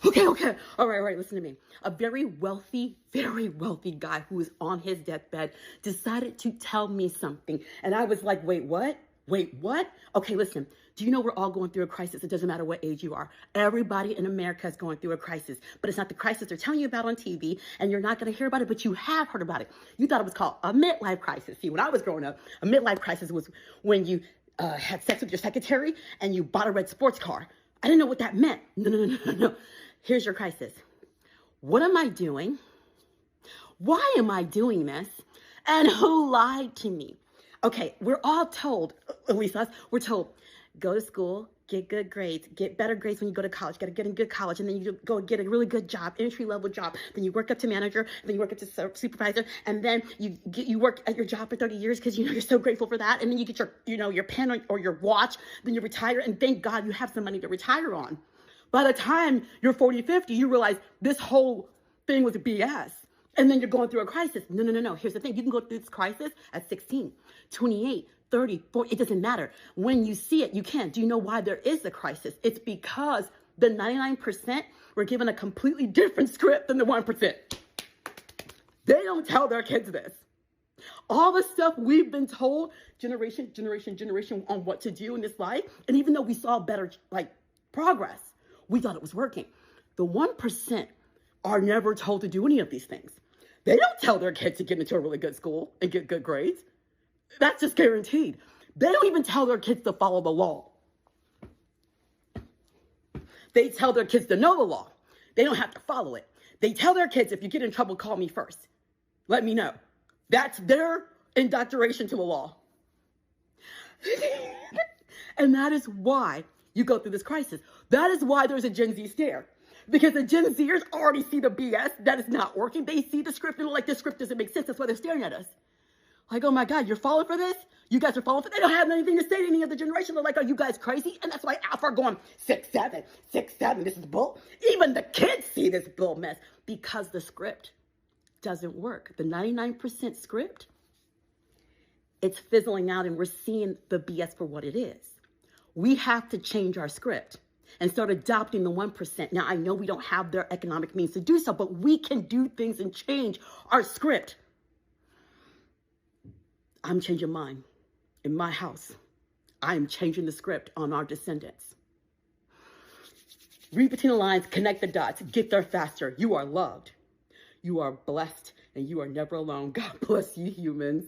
Okay. All right. Listen to me. A very wealthy guy who was on his deathbed decided to tell me something. And I was like, wait, what? Wait, what? Okay, listen. Do you know we're all going through a crisis? It doesn't matter what age you are. Everybody in America is going through a crisis. But it's not the crisis they're telling you about on TV, and you're not going to hear about it, but you have heard about it. You thought it was called a midlife crisis. See, when I was growing up, a midlife crisis was when you had sex with your secretary and you bought a red sports car. I didn't know what that meant. No. Here's your crisis. What am I doing? Why am I doing this? And who lied to me? Okay, we're all told, at least us, we're told, go to school, get good grades, get better grades when you go to college, got to get in good college, and then you go get a really good job, entry-level job, then you work up to manager, then you work up to supervisor, and then you work at your job for 30 years because you're so grateful for that, and then you get your pen or your watch, then you retire, and thank God you have some money to retire on. By the time you're 40, 50, you realize this whole thing was a BS. And then you're going through a crisis. No. Here's the thing. You can go through this crisis at 16, 28, 30, 40. It doesn't matter. When you see it, you can. Do you know why there is a crisis? It's because the 99% were given a completely different script than the 1%. They don't tell their kids this. All the stuff we've been told, generation on what to do in this life. And even though we saw better, progress, we thought it was working. The 1% are never told to do any of these things. They don't tell their kids to get into a really good school and get good grades. That's just guaranteed. They don't even tell their kids to follow the law. They tell their kids to know the law. They don't have to follow it. They tell their kids, if you get in trouble, call me first. Let me know. That's their indoctrination to the law. And that is why you go through this crisis. That is why there's a Gen Z stare. Because the Gen Zers already see the BS that is not working. They see the script and like, this script doesn't make sense. That's why they're staring at us. Like, oh my God, you're falling for this? You guys are falling for this? They don't have anything to say to any of the generation. They're like, are you guys crazy? And that's why Alpha are going 6'7", this is bull. Even the kids see this bull mess because the script doesn't work. The 99% script, it's fizzling out and we're seeing the BS for what it is. We have to change our script and start adopting the 1%. Now, I know we don't have their economic means to do so, but we can do things and change our script. I'm changing mine in my house. I am changing the script on our descendants. Read between the lines, connect the dots, get there faster. You are loved. You are blessed, and you are never alone. God bless you, humans.